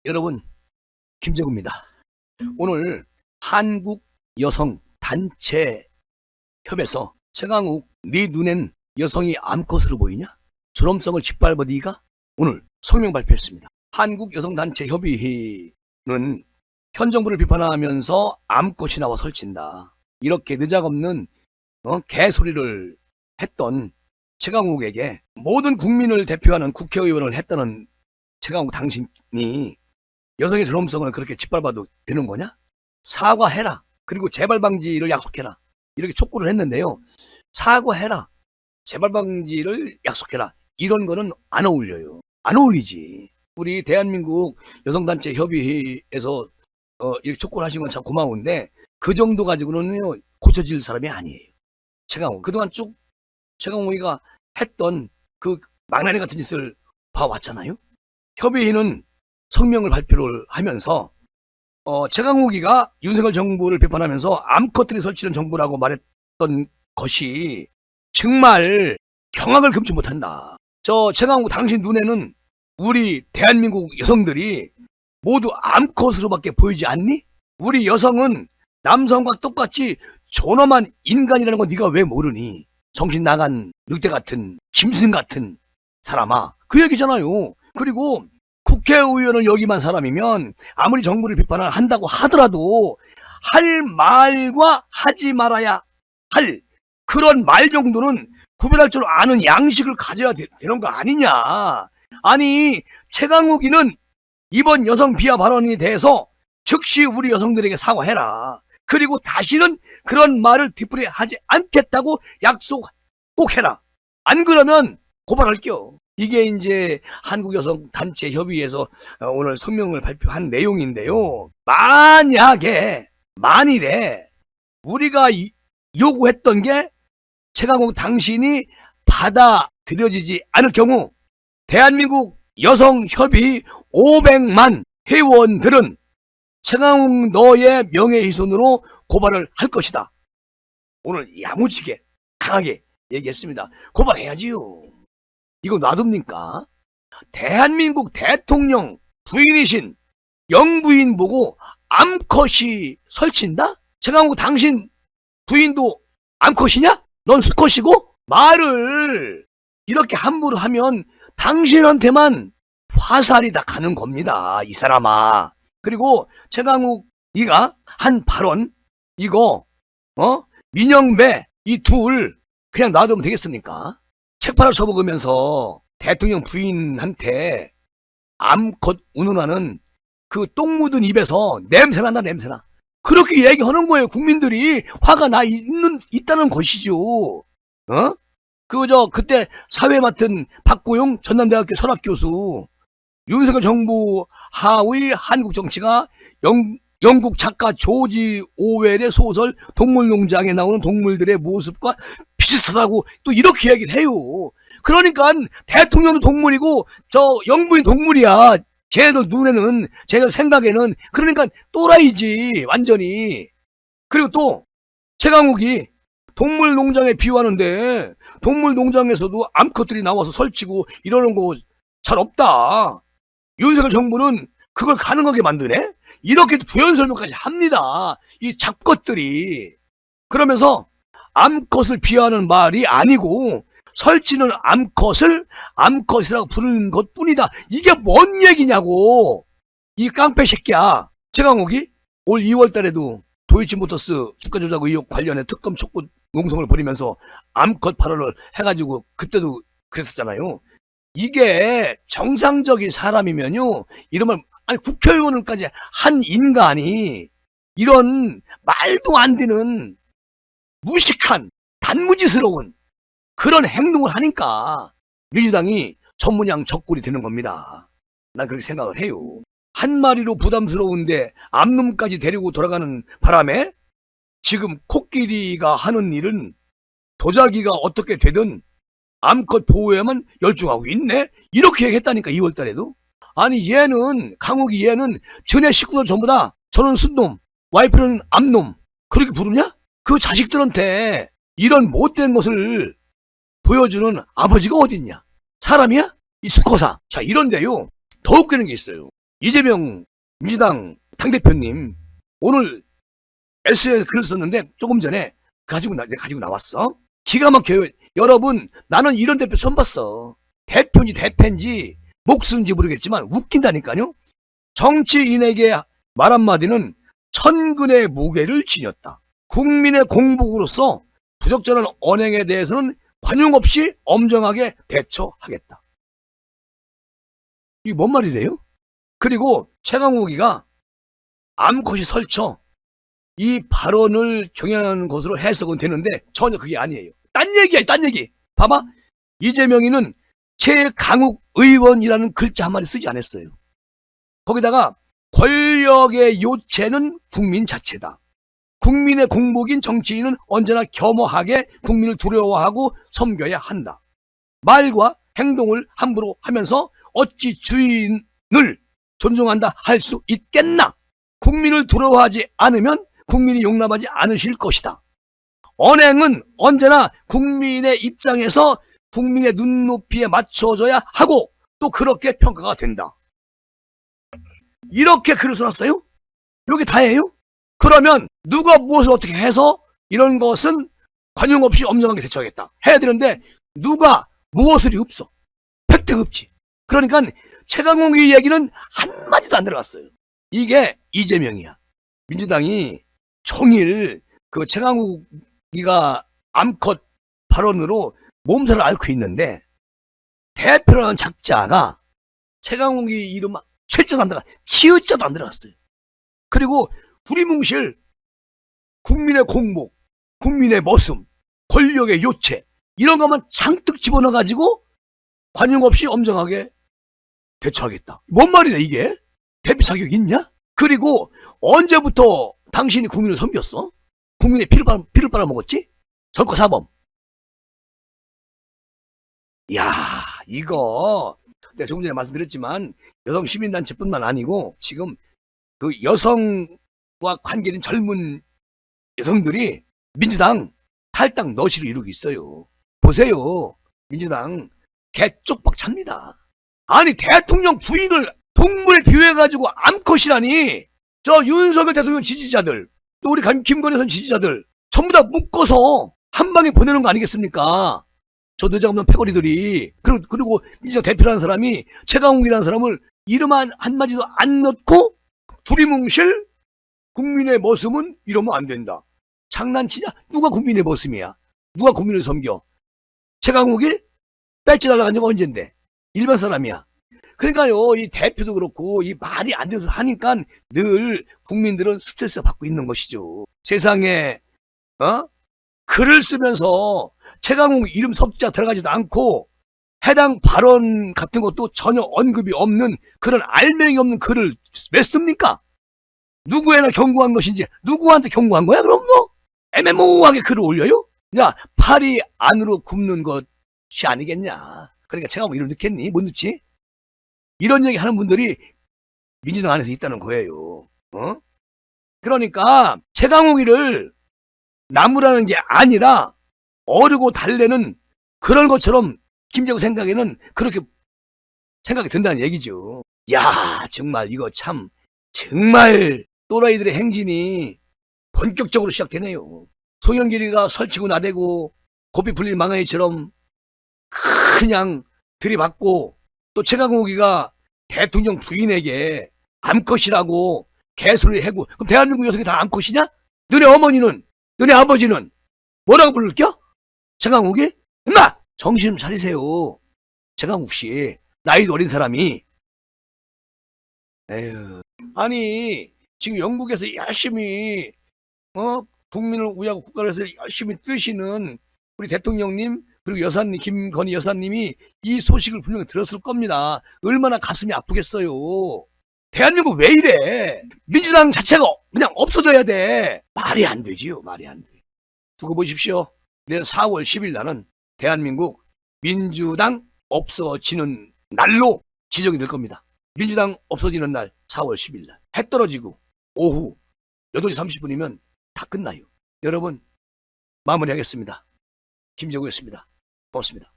여러분, 김정우입니다. 오늘 한국여성단체협에서 최강욱, 네 눈엔 여성이 암컷으로 보이냐? 존엄성을 짓밟아 네가? 오늘 성명 발표했습니다. 한국여성단체협의회는 현 정부를 비판하면서 암컷이 나와 설친다, 이렇게 느작없는 개소리를 했던 최강욱에게 모든 국민을 대표하는 국회의원을 했다는 최강욱 당신이 여성의 존엄성을 그렇게 짓밟아도 되는 거냐? 사과해라. 그리고 재발 방지를 약속해라. 이렇게 촉구를 했는데요. 사과해라. 재발 방지를 약속해라. 이런 거는 안 어울려요. 안 어울리지. 우리 대한민국 여성단체 협의회에서 이렇게 촉구를 하신 건 참 고마운데 그 정도 가지고는요 고쳐질 사람이 아니에요. 최강욱. 그동안 쭉 최강욱이가 했던 그 망나니 같은 짓을 봐왔잖아요. 협의회는 성명을 발표를 하면서 최강욱이가 윤석열 정부를 비판하면서 암컷들이 설치는 정부라고 말했던 것이 정말 경악을 금치 못한다. 저 최강욱 당신 눈에는 우리 대한민국 여성들이 모두 암컷으로밖에 보이지 않니? 우리 여성은 남성과 똑같이 존엄한 인간이라는 거 네가 왜 모르니? 정신 나간 늑대 같은 짐승 같은 사람아, 그 얘기잖아요. 그리고 국회의원을 역임한 사람이면 아무리 정부를 비판한다고 하더라도 할 말과 하지 말아야 할 그런 말 정도는 구별할 줄 아는 양식을 가져야 되는 거 아니냐. 아니, 최강욱이는 이번 여성 비하 발언에 대해서 즉시 우리 여성들에게 사과해라. 그리고 다시는 그런 말을 뒤풀이하지 않겠다고 약속 꼭 해라. 안 그러면 고발할게요. 이게 이제 한국여성단체협의회에서 오늘 성명을 발표한 내용인데요. 만일에 우리가 요구했던 게 최강욱 당신이 받아들여지지 않을 경우 대한민국 여성협의 500만 회원들은 최강욱 너의 명예훼손으로 고발을 할 것이다. 오늘 야무지게 강하게 얘기했습니다. 고발해야지요. 이거 놔둡니까? 대한민국 대통령 부인이신 영부인 보고 암컷이 설친다? 최강욱 당신 부인도 암컷이냐? 넌 수컷이고? 말을 이렇게 함부로 하면 당신한테만 화살이 다 가는 겁니다, 이 사람아. 그리고 최강욱 이가 한 발언 이거 민영배 이 둘 그냥 놔두면 되겠습니까? 책 팔아 처먹으면서 대통령 부인한테 암컷 운운하는 그 똥 묻은 입에서 냄새난다, 냄새나. 그렇게 얘기하는 거예요. 국민들이 화가 있다는 것이죠. 그때 사회 맡은 박고용 전남대학교 철학교수, 윤석열 정부 하의 한국 정치가 영국 작가 조지 오웰의 소설 동물농장에 나오는 동물들의 모습과 비슷하다고 또 이렇게 얘기를 해요. 그러니까 대통령도 동물이고 저 영부인 동물이야. 쟤들 눈에는, 쟤들 생각에는. 그러니까 또라이지 완전히. 그리고 또 최강욱이 동물농장에 비유하는데 동물농장에서도 암컷들이 나와서 설치고 이러는 거 잘 없다. 윤석열 정부는 그걸 가능하게 만드네? 이렇게 부연 설명까지 합니다. 이 잡것들이. 그러면서 암컷을 비하하는 말이 아니고 설치는 암컷을 암컷이라고 부르는 것 뿐이다. 이게 뭔 얘기냐고. 이 깡패 새끼야. 최강욱이 올 2월 달에도 도이치모터스 주가 조작 의혹 관련해 특검 촉구 농성을 벌이면서 암컷 발언을 해가지고 그때도 그랬었잖아요. 이게 정상적인 사람이면요, 이러면 아니 국회의원을까지 한 인간이 이런 말도 안 되는 무식한 단무지스러운 그런 행동을 하니까 민주당이 전문양 적골이 되는 겁니다. 난 그렇게 생각을 해요. 한 마리로 부담스러운데 암놈까지 데리고 돌아가는 바람에 지금 코끼리가 하는 일은 도자기가 어떻게 되든 암컷 보호에만 열중하고 있네? 이렇게 얘기했다니까, 2월 달에도. 아니, 강욱이 얘는 전에 식구들 전부 다 저는 순놈, 와이프는 암놈, 그렇게 부르냐? 그 자식들한테 이런 못된 것을 보여주는 아버지가 어딨냐? 사람이야? 이 수컷아. 자, 이런데요, 더 웃기는 게 있어요. 이재명 민주당 당대표님 오늘 SNS에 글을 썼는데 조금 전에 가지고 나왔어. 기가 막혀요. 여러분, 나는 이런 대표 처음 봤어. 대표인지 대패인지 목숨인지 모르겠지만 웃긴다니까요. 정치인에게 말 한마디는 천근의 무게를 지녔다. 국민의 공복으로서 부적절한 언행에 대해서는 관용 없이 엄정하게 대처하겠다. 이게 뭔 말이래요? 그리고 최강욱이가 암컷이 설쳐 이 발언을 경향하는 것으로 해석은 되는데 전혀 그게 아니에요. 딴 얘기야, 딴 얘기. 봐봐. 이재명이는 최강욱 의원이라는 글자 한마디 쓰지 않았어요. 거기다가 권력의 요체는 국민 자체다. 국민의 공복인 정치인은 언제나 겸허하게 국민을 두려워하고 섬겨야 한다. 말과 행동을 함부로 하면서 어찌 주인을 존중한다 할 수 있겠나? 국민을 두려워하지 않으면 국민이 용납하지 않으실 것이다. 언행은 언제나 국민의 입장에서 국민의 눈높이에 맞춰져야 하고 또 그렇게 평가가 된다. 이렇게 글을 써놨어요? 이게 다예요? 그러면 누가 무엇을 어떻게 해서 이런 것은 관용 없이 엄정하게 대처하겠다 해야 되는데 누가 무엇을이 없어. 획득 없지. 그러니까 최강욱의 얘기는 한마디도 안 들어갔어요. 이게 이재명이야. 민주당이 종일 그 최강욱이가 암컷 발언으로 몸살을 앓고 있는데 대표라는 작자가 최강욱이 이름 최자도 안 들어가, 치읓자도 안 들어갔어요. 그리고 두리뭉실 국민의 공복, 국민의 머슴, 권력의 요체 이런 것만 잔뜩 집어넣어가지고 관용 없이 엄정하게 대처하겠다. 뭔 말이냐 이게? 대표 자격 있냐? 그리고 언제부터 당신이 국민을 섬겼어? 국민의 피를 빨아먹었지? 선거사범. 야, 이거 내가 조금 전에 말씀드렸지만 여성 시민단체뿐만 아니고 지금 그 여성과 관계된 젊은 여성들이 민주당 탈당 너시를 이루고 있어요. 보세요. 민주당 개쪽박 찹니다. 아니 대통령 부인을 동물에 비유해가지고 암컷이라니. 저 윤석열 대통령 지지자들 또 우리 김건희 선 지지자들 전부 다 묶어서 한 방에 보내는 거 아니겠습니까? 저 늦어없는 패거리들이. 그리고 민주당 대표라는 사람이 최강욱이라는 사람을 이름 한마디도 안 넣고 두리뭉실 국민의 머슴은 이러면 안 된다. 장난치냐? 누가 국민의 머슴이야? 누가 국민을 섬겨? 최강욱이 배지 날라간 적 언젠데? 일반 사람이야. 그러니까요, 이 대표도 그렇고 이 말이 안 돼서 하니까 늘 국민들은 스트레스 받고 있는 것이죠. 세상에 글을 쓰면서 최강욱 이름 석자 들어가지도 않고 해당 발언 같은 것도 전혀 언급이 없는 그런 알맹이 없는 글을 왜 씁니까? 누구에나 경고한 것인지 누구한테 경고한 거야? 그럼 뭐 애매모호하게 글을 올려요? 야, 팔이 안으로 굽는 것이 아니겠냐. 그러니까 최강욱 이름 넣겠니? 못 넣지? 이런 얘기 하는 분들이 민주당 안에서 있다는 거예요. 그러니까 최강욱이를 나무라는 게 아니라 어르고 달래는 그런 것처럼 김재구 생각에는 그렇게 생각이 든다는 얘기죠. 야, 정말 이거 참 정말 또라이들의 행진이 본격적으로 시작되네요. 송영길이가 설치고 나대고 고삐 풀린 망아이처럼 그냥 들이받고 또 최강욱이가 대통령 부인에게 암컷이라고 개소리 해고. 그럼 대한민국 여성이 다 암컷이냐? 너네 어머니는, 너네 아버지는 뭐라고 부를겨? 최강욱이? 임마! 정신 좀 차리세요. 최강욱 씨, 나이도 어린 사람이. 에휴. 아니, 지금 영국에서 열심히, 국민을 위하고 국가를 위해서 열심히 뛰시는 우리 대통령님, 그리고 여사님, 김건희 여사님이 이 소식을 분명히 들었을 겁니다. 얼마나 가슴이 아프겠어요. 대한민국 왜 이래? 민주당 자체가 그냥 없어져야 돼. 말이 안 되지요. 말이 안 돼. 두고 보십시오. 내년 4월 10일 날은 대한민국 민주당 없어지는 날로 지정이 될 겁니다. 민주당 없어지는 날 4월 10일 날. 해 떨어지고 오후 8시 30분이면 다 끝나요. 여러분, 마무리하겠습니다. 김재구였습니다. 고맙습니다.